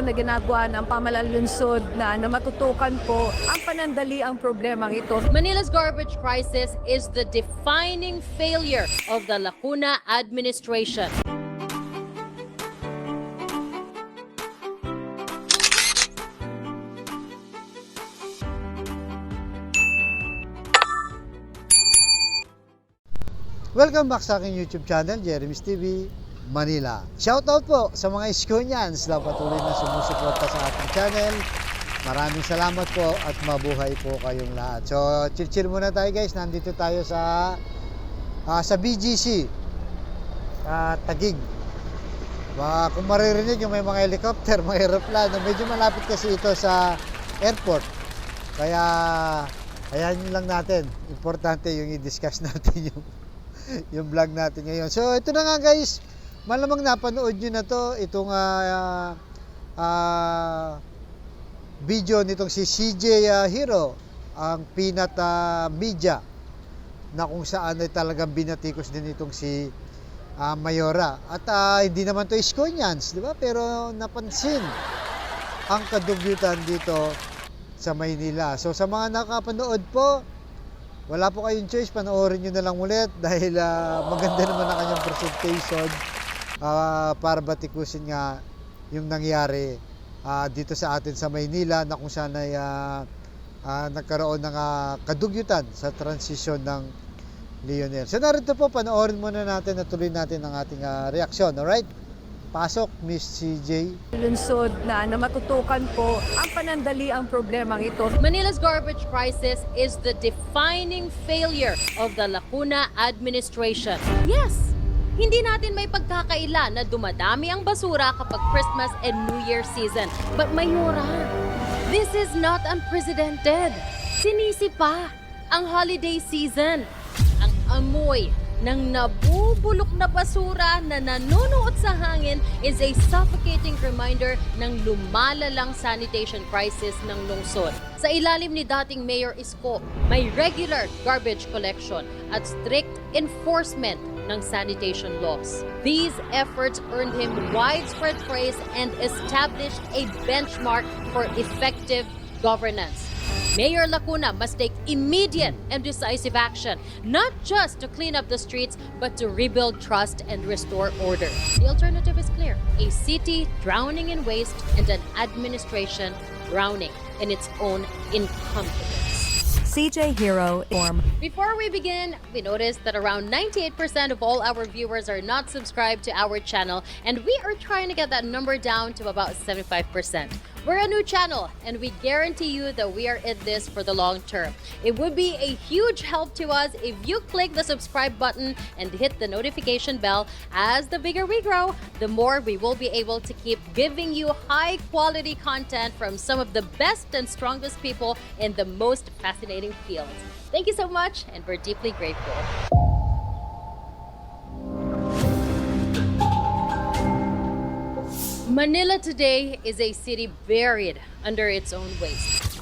Na ginagawa ng pamalalunsod na matutukan po ang panandali ang problemang ito. Manila's garbage crisis is the defining failure of the Lacuna administration. Welcome back sa aking YouTube channel, JERIMIE'S TV, Manila. Shoutout po sa mga Iskonians na patuloy na sumusuporta sa ating channel. Maraming salamat po at mabuhay po kayong lahat. So, chill muna tayo guys. Nandito tayo sa BGC, Taguig. Kung maririnig yung may mga helicopter, mga aeroplano, medyo malapit kasi ito sa airport. Kaya, ayan lang natin. Importante yung i-discuss natin yung vlog natin ngayon. So, ito na nga guys. Malamang napanood nyo na to. Itong video nitong si CJ Hero, ang peanut media, na kung saan ay talagang binatikos din itong si Mayora. At hindi naman to Iskonians, di ba? Pero napansin ang kadugyutan dito sa Maynila. So, sa mga nakapanood po, wala po kayong choice, panoorin nyo na lang ulit dahil maganda naman ang kanyang presentation para batikusin nga yung nangyari dito sa atin sa Maynila na kung saan ay nagkaroon ng kadugyutan sa transisyon ng Lionel. So narito po, panoorin muna natin at tuloy natin ang ating reaksyon. Alright? Pasok, Miss CJ. Lunsod na matutukan po ang panandali ang problemang ito. Manila's garbage crisis is the defining failure of the Lacuna administration. Yes, hindi natin may pagkakaila na dumadami ang basura kapag Christmas and New Year season. But Mayora, this is not unprecedented. Sinisi pa ang holiday season. Ang amoy ng nabubulok na basura na nanunuot sa hangin is a suffocating reminder ng lumalalang sanitation crisis ng lungsod. Sa ilalim ni dating Mayor Isko, may regular garbage collection at strict enforcement ng sanitation laws. These efforts earned him widespread praise and established a benchmark for effective governance. Mayor Lacuna must take immediate and decisive action, not just to clean up the streets, but to rebuild trust and restore order. The alternative is clear: a city drowning in waste and an administration drowning in its own incompetence. CJ Hero form. Before we begin, we noticed that around 98% of all our viewers are not subscribed to our channel, and we are trying to get that number down to about 75%. We're a new channel, and we guarantee you that we are in this for the long term. It would be a huge help to us if you click the subscribe button and hit the notification bell. As the bigger we grow, the more we will be able to keep giving you high-quality content from some of the best and strongest people in the most fascinating fields. Thank you so much, and we're deeply grateful. Manila today is a city buried under its own waste.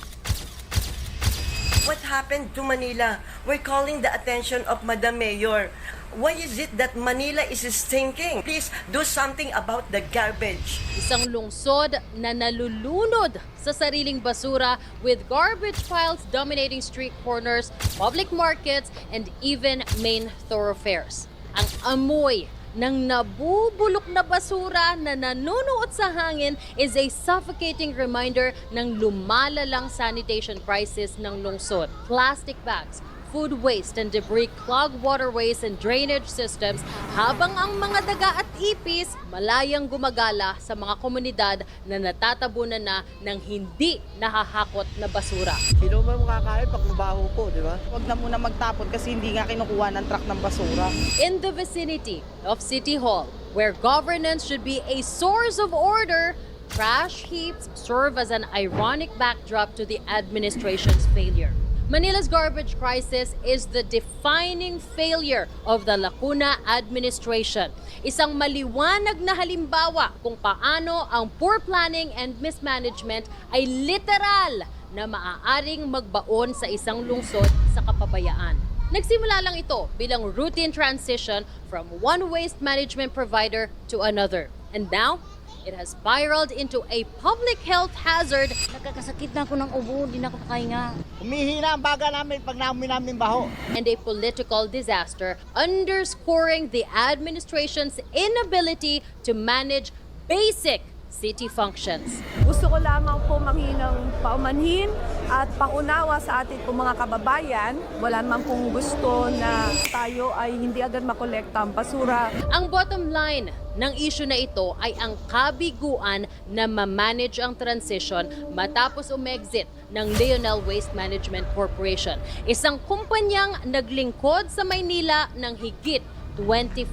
What happened to Manila? We're calling the attention of Madam Mayor. Why is it that Manila is stinking? Please do something about the garbage. Isang lungsod na nalulunod sa sariling basura with garbage piles dominating street corners, public markets, and even main thoroughfares. Ang amoy ng nabubulok na basura na nanunuot sa hangin is a suffocating reminder ng lumalalang sanitation crisis ng lungsod. Plastic bags, food waste and debris clog waterways and drainage systems, habang ang mga daga at ipis malayang gumagala sa mga komunidad na natatabunan na ng hindi nahahakot na basura. Sino man makakain pag mabaho po, di ba? Huwag na muna magtapon kasi hindi nga kinukuha ng truck ng basura. In the vicinity of City Hall, where governance should be a source of order, trash heaps serve as an ironic backdrop to the administration's failure. Manila's garbage crisis is the defining failure of the Lacuna administration. Isang maliwanag na halimbawa kung paano ang poor planning and mismanagement ay literal na maaaring magbaon sa isang lungsod sa kapabayaan. Nagsimula lang ito bilang routine transition from one waste management provider to another. And now, it has spiraled into a public health hazard. Nagkakasakit na ako ng ubo, hindi na ako makahinga. Humihina ang baga namin pag naamoy namin baho. And a political disaster, underscoring the administration's inability to manage basic city functions. Gusto ko lamang po manghinang paumanhin at paunawa sa ating po mga kababayan. Wala naman pong gusto na tayo ay hindi agad makolekta ang basura. Ang bottom line ng issue na ito ay ang kabiguan na ma-manage ang transition matapos umexit ng Lionel Waste Management Corporation. Isang kumpanyang naglingkod sa Maynila ng higit 25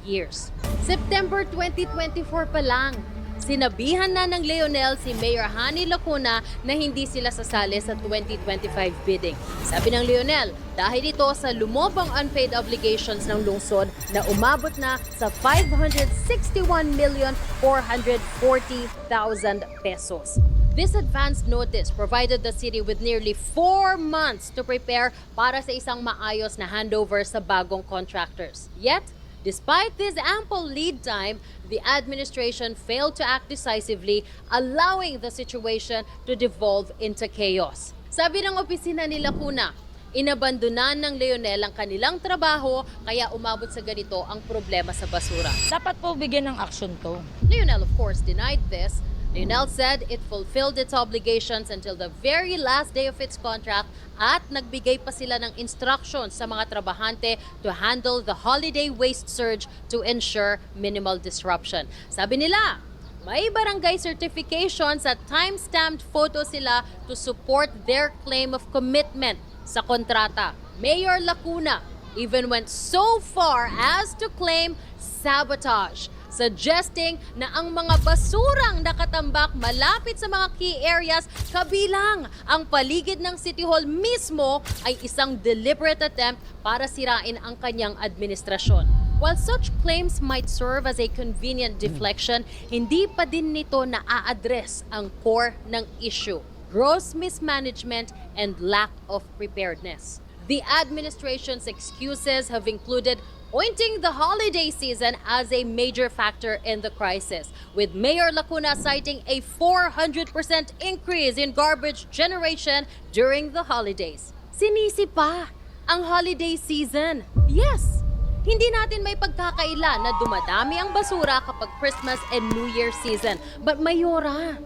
years. September 2024 pa lang, sinabihan na ng Lionel si Mayor Hani Lacuna na hindi sila sasali sa 2025 bidding. Sabi ng Lionel, dahil ito sa lumobang unpaid obligations ng lungsod na umabot na sa 561,440,000 pesos. This advance notice provided the city with nearly 4 months to prepare para sa isang maayos na handover sa bagong contractors. Yet, despite this ample lead time, the administration failed to act decisively, allowing the situation to devolve into chaos. Sabi ng opisina ni Lacuna, inabandonan ng Lionel ang kanilang trabaho kaya umabot sa ganito ang problema sa basura. Dapat po bigyan ng action to. Lionel, of course, denied this. Lionel said it fulfilled its obligations until the very last day of its contract at nagbigay pa sila ng instructions sa mga trabahante to handle the holiday waste surge to ensure minimal disruption. Sabi nila, may barangay certifications at time-stamped photo sila to support their claim of commitment sa kontrata. Mayor Lacuna even went so far as to claim sabotage, suggesting na ang mga basurang nakatambak malapit sa mga key areas kabilang ang paligid ng City Hall mismo ay isang deliberate attempt para sirain ang kanyang administrasyon. While such claims might serve as a convenient deflection, hindi pa din nito na-address ang core ng issue: gross mismanagement and lack of preparedness. The administration's excuses have included pointing the holiday season as a major factor in the crisis, with Mayor Lacuna citing a 400% increase in garbage generation during the holidays. Sinisi pa ang holiday season. Yes, hindi natin may pagkakaila na dumadami ang basura kapag Christmas and New Year season. But Mayora,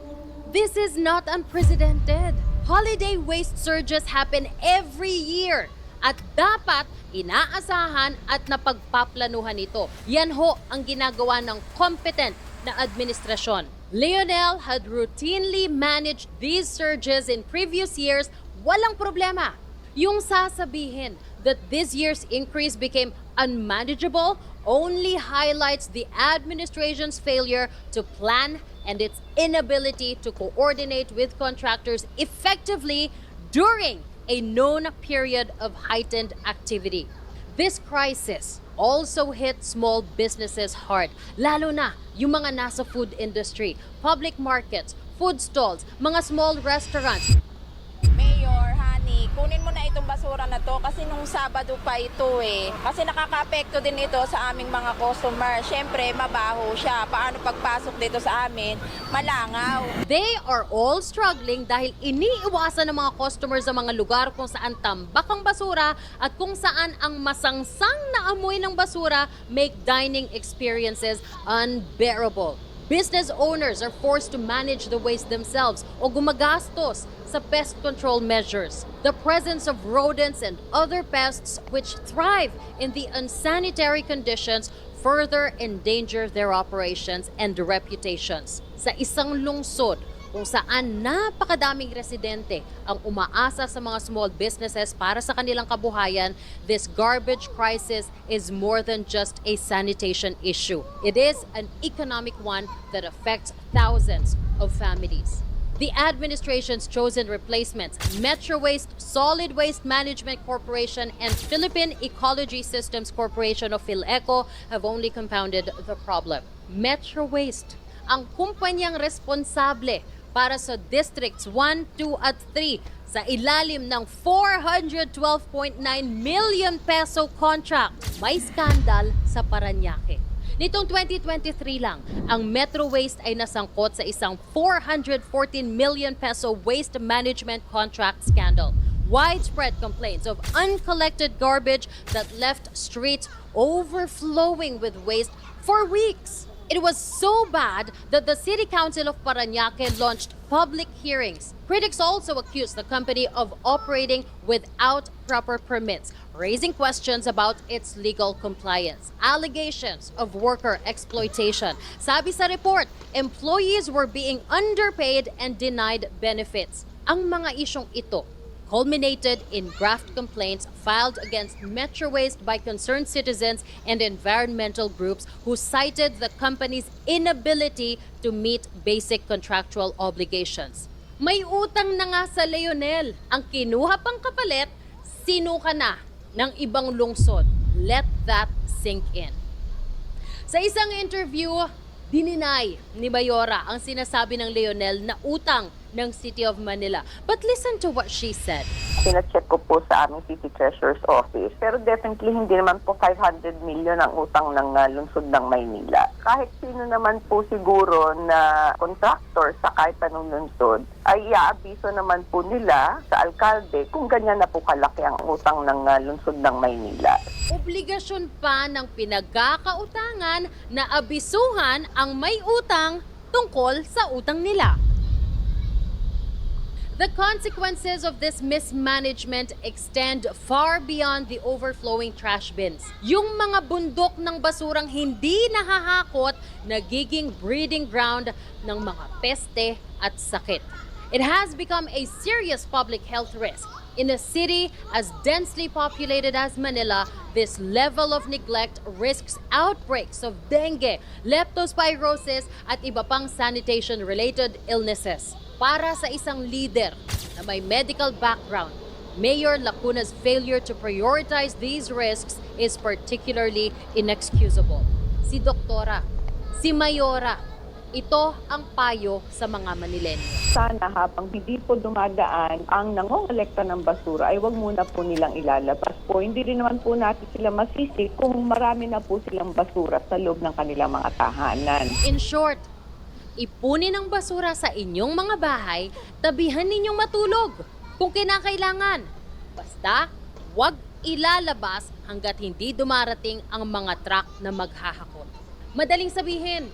this is not unprecedented. Holiday waste surges happen every year. At dapat inaasahan at napagpaplanuhan ito. Yan ho ang ginagawa ng competent na administrasyon. Lionel had routinely managed these surges in previous years, walang problema. Yung sasabihin that this year's increase became unmanageable only highlights the administration's failure to plan and its inability to coordinate with contractors effectively during a known period of heightened activity. This crisis also hit small businesses hard, lalo na yung mga nasa food industry, public markets, food stalls, mga small restaurants. Mayor, honey, kunin mo na itong basura na to kasi nung Sabado pa ito eh. Kasi nakaka-apekto din ito sa aming mga customer. Siyempre, mabaho siya. Paano pagpasok dito sa amin? Malangaw. They are all struggling dahil iniiwasan ng mga customers sa mga lugar kung saan tambak ang basura at kung saan ang masangsang na amoy ng basura make dining experiences unbearable. Business owners are forced to manage the waste themselves o gumagastos sa pest control measures. The presence of rodents and other pests which thrive in the unsanitary conditions further endanger their operations and reputations. Sa isang lungsod kung saan napakadaming residente ang umaasa sa mga small businesses para sa kanilang kabuhayan, this garbage crisis is more than just a sanitation issue. It is an economic one that affects thousands of families. The administration's chosen replacements, Metro Waste, Solid Waste Management Corporation, and Philippine Ecology Systems Corporation of PhilEco have only compounded the problem. Metro Waste, ang kumpanyang responsable para sa Districts 1, 2 at 3 sa ilalim ng 412.9 million peso contract. May skandal sa Parañaque. Nitong 2023 lang, ang Metro Waste ay nasangkot sa isang 414 million peso waste management contract scandal. Widespread complaints of uncollected garbage that left streets overflowing with waste for weeks. It was so bad that the City Council of Parañaque launched public hearings. Critics also accused the company of operating without proper permits, raising questions about its legal compliance. Allegations of worker exploitation. Sabi sa report, employees were being underpaid and denied benefits. Ang mga isyong ito culminated in graft complaints filed against Metro Waste by concerned citizens and environmental groups who cited the company's inability to meet basic contractual obligations. May utang na nga sa Leonel. Ang kinuha pang kapalit, sinuka na ng ibang lungsod. Let that sink in. Sa isang interview, dininay ni Mayora ang sinasabi ng Leonel na utang ng City of Manila. But listen to what she said. Sina-check ko po sa aming City Treasurer's Office. Pero definitely hindi naman po 500 million ang utang ng lungsod ng Maynila. Kahit sino naman po siguro na contractor sa kahit anong lungsod, ay iaabiso naman po nila sa alkalde kung ganyan na po kalaki ang utang ng lungsod ng Maynila. Obligasyon pa ng pinagkakautangan na abisuhan ang may utang tungkol sa utang nila. The consequences of this mismanagement extend far beyond the overflowing trash bins. Yung mga bundok ng basurang hindi nahahakot, nagiging breeding ground ng mga peste at sakit. It has become a serious public health risk. In a city as densely populated as Manila, this level of neglect risks outbreaks of dengue, leptospirosis at iba pang sanitation-related illnesses. Para sa isang leader na may medical background, Mayor Lacuna's failure to prioritize these risks is particularly inexcusable. Si Doktora, si Mayora, ito ang payo sa mga Manileño. Sana habang hindi po dumadaan ang nangongolekta ng basura ay wag muna po nilang ilalabas po. Hindi rin naman po natin sila masisi kung marami na po silang basura sa loob ng kanilang mga tahanan. In short, ipunin ang basura sa inyong mga bahay, tabihan ninyong matulog kung kinakailangan. Basta, huwag ilalabas hanggat hindi dumarating ang mga truck na maghahakot. Madaling sabihin,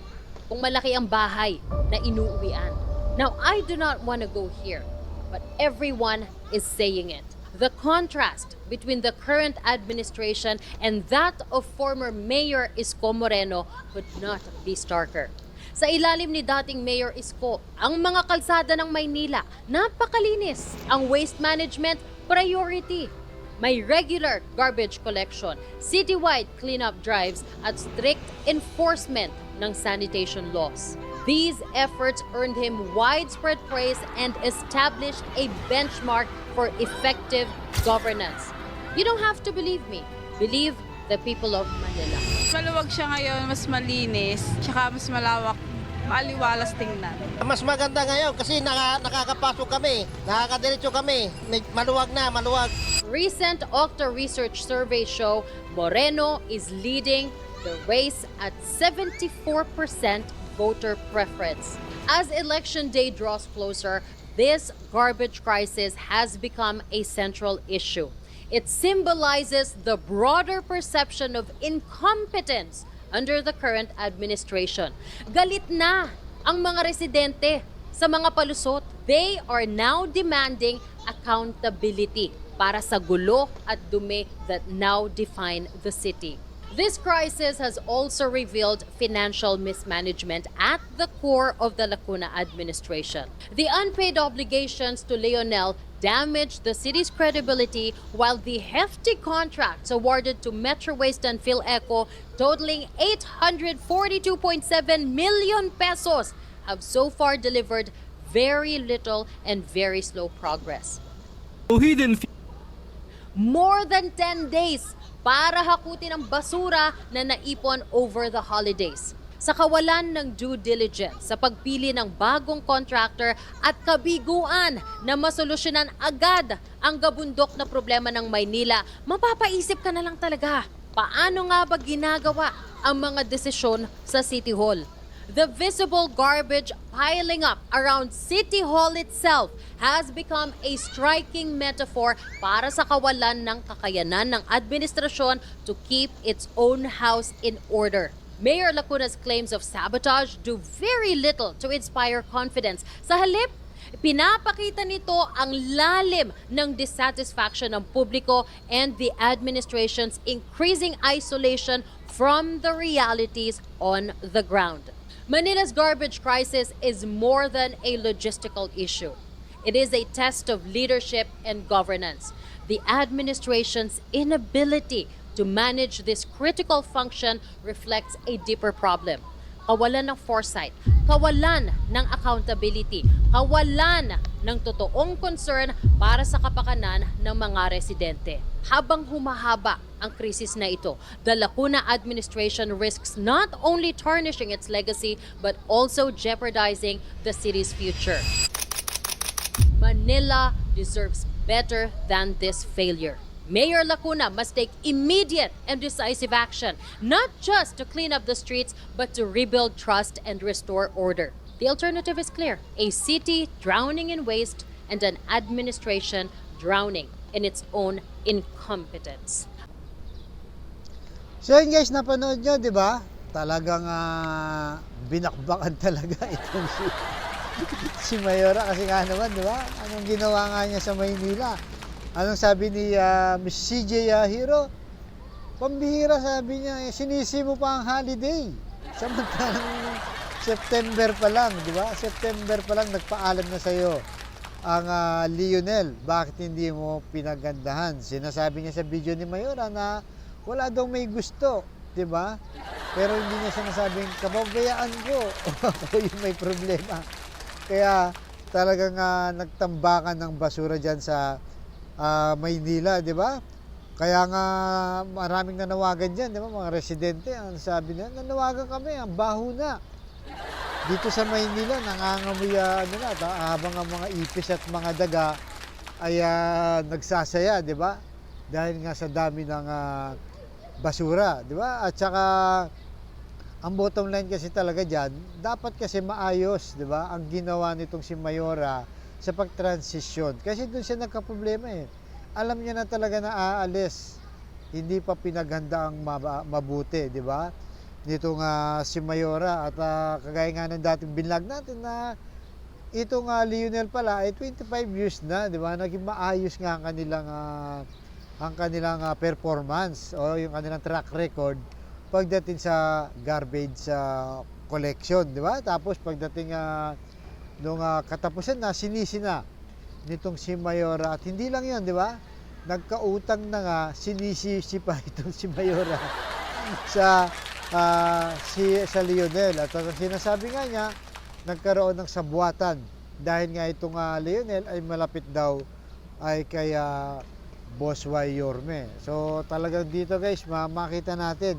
kung malaki ang bahay na inuuwian. Now, I do not want to go here, but everyone is saying it. The contrast between the current administration and that of former Mayor Isko Moreno could not be starker. Sa ilalim ni dating Mayor Isko, ang mga kalsada ng Maynila, napakalinis. Ang waste management, priority. May regular garbage collection, citywide cleanup drives, at strict enforcement ng sanitation laws. These efforts earned him widespread praise and established a benchmark for effective governance. You don't have to believe me. Believe the people of Manila. Maluwag siya ngayon, mas malinis, tsaka mas malawak, maaliwalas tingnan. Mas maganda ngayon kasi nakakapasok kami, nakakadiretso kami, maluwag na, maluwag. Recent Octa research survey show Moreno is leading the race at 74% voter preference. As election day draws closer, this garbage crisis has become a central issue. It symbolizes the broader perception of incompetence under the current administration. Galit na ang mga residente sa mga palusot. They are now demanding accountability para sa gulo at dumi that now define the city. This crisis has also revealed financial mismanagement at the core of the Lacuna administration. The unpaid obligations to Leonel damaged the city's credibility, while the hefty contracts awarded to Metro Waste and PhilEco, totaling 842.7 million pesos, have so far delivered very little and very slow progress. More than 10 days para hakutin ang basura na naipon over the holidays. Sa kawalan ng due diligence sa pagpili ng bagong contractor at kabiguan na masolusyonan agad ang gabundok na problema ng Maynila, mapapaisip ka na lang talaga, paano nga ba ginagawa ang mga desisyon sa City Hall. The visible garbage piling up around City Hall itself has become a striking metaphor para sa kawalan ng kakayanan ng administrasyon to keep its own house in order. Mayor Lacuna's claims of sabotage do very little to inspire confidence. Sa halip, pinapakita nito ang lalim ng dissatisfaction ng publiko and the administration's increasing isolation from the realities on the ground. Manila's garbage crisis is more than a logistical issue. It is a test of leadership and governance. The administration's inability to manage this critical function reflects a deeper problem. Kawalan ng foresight, kawalan ng accountability, kawalan ng totoong concern para sa kapakanan ng mga residente. Habang humahaba ang krisis na ito, the Lacuna administration risks not only tarnishing its legacy but also jeopardizing the city's future. Manila deserves better than this failure. Mayor Lacuna must take immediate and decisive action, not just to clean up the streets, but to rebuild trust and restore order. The alternative is clear: a city drowning in waste and an administration drowning in its own incompetence. So yun guys, napanood nyo, di ba? Talagang binakbakan talaga itong si Mayora kasi nga naman, di ba? Anong ginawa nga niya sa Maynila? Anong sabi ni Miss SiYA Hero? Pambihira, sabi niya, sinisi mo pa ang holiday. Samantalang September pa lang, di ba? September pa lang nagpaalam na sa'yo ang Lionel. Bakit hindi mo pinagandahan? Sinasabi niya sa video ni Mayora na wala daw may gusto, di ba? Pero hindi niya sinasabing kababayaan ko. Ako yung may problema. Kaya talagang nagtambakan ng basura dyan sa Maynila, di ba? Kaya nga maraming nanawagan dyan, di ba? Mga residente, ang sabi nila, nanawagan kami, ang baho na. Dito sa Maynila, nangangamoy habang ang mga ipis at mga daga ay nagsasaya, di ba? Dahil nga sa dami ng basura, di ba? At saka ang bottom line kasi talaga dyan, dapat kasi maayos, di ba? Ang ginawa nitong si Mayora sa pag-transition. Kasi doon siya nagka-problema eh. Alam niya na talaga na aalis. Hindi pa pinaghanda ang mabuti, di ba? Nitong si Mayora at kagaya nga ng dating binlag natin na itong Lionel pala ay 25 years na, di ba? Naging maayos nga ang kanilang performance o yung kanilang track record pagdating sa garbage collection, di ba? Tapos pagdating nung katapusan na, sinisi na nitong si Mayora. At hindi lang yun, di ba? Nagkautang na nga, sinisi pa itong si Mayora sa Lionel. At sinasabi nga niya, nagkaroon ng sabuatan dahil nga itong Lionel ay malapit daw ay kay Boss Y. Yorme. So talagang dito guys, makita natin,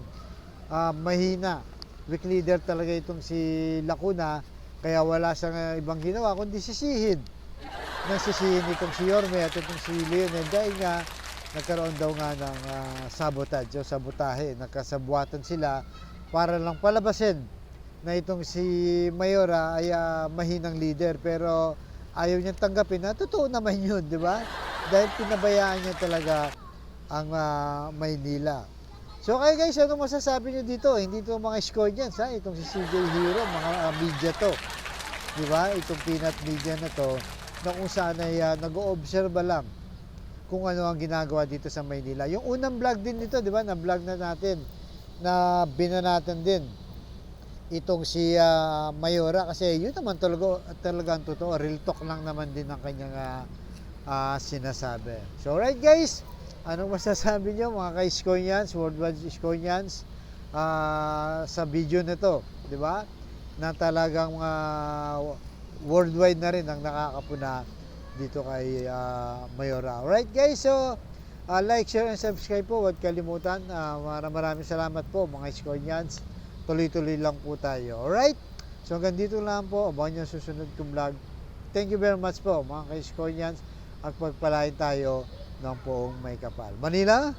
mahina. Weak leader talaga itong si Lacuna. Kaya wala siyang ibang ginawa kundi sisihin. Nagsisihin itong si Yorme at itong si Lionel dahil nga nagkaroon daw nga ng sabotage o sabotahe. Nagkasabuatan sila para lang palabasin na itong si Mayora ay mahinang leader. Pero ayaw niyang tanggapin na totoo naman yun, di ba? Dahil pinabayaan niya talaga ang Maynila. So kaya guys, ano masasabi niyo dito? Hindi ito mga score niyan, sa itong si CJ Hero, mga media to. Di ba? Itong peanut media na to, na kung saan ay nag-o-obserba lang kung ano ang ginagawa dito sa Maynila. Yung unang vlog din nito, di ba? Na-vlog na natin, na binanatan din itong si Mayora kasi yun naman talaga ang totoo. Real talk lang naman din ang kanyang sinasabi. So right guys, anong masasabi nyo mga ka-Iskonians, worldwide Iskonians sa video na to, di ba? Na talagang worldwide na rin ang nakakapuna dito kay Mayora. Alright guys, so like, share, and subscribe po. Huwag kalimutan. Maraming salamat po mga Iskonians. Tuloy-tuloy lang po tayo. Alright? So hanggang dito lang po. Abangan nyo susunod kong vlog. Thank you very much po mga ka-Iskonians. At pagpalain tayo ng poong may kapal. Manila!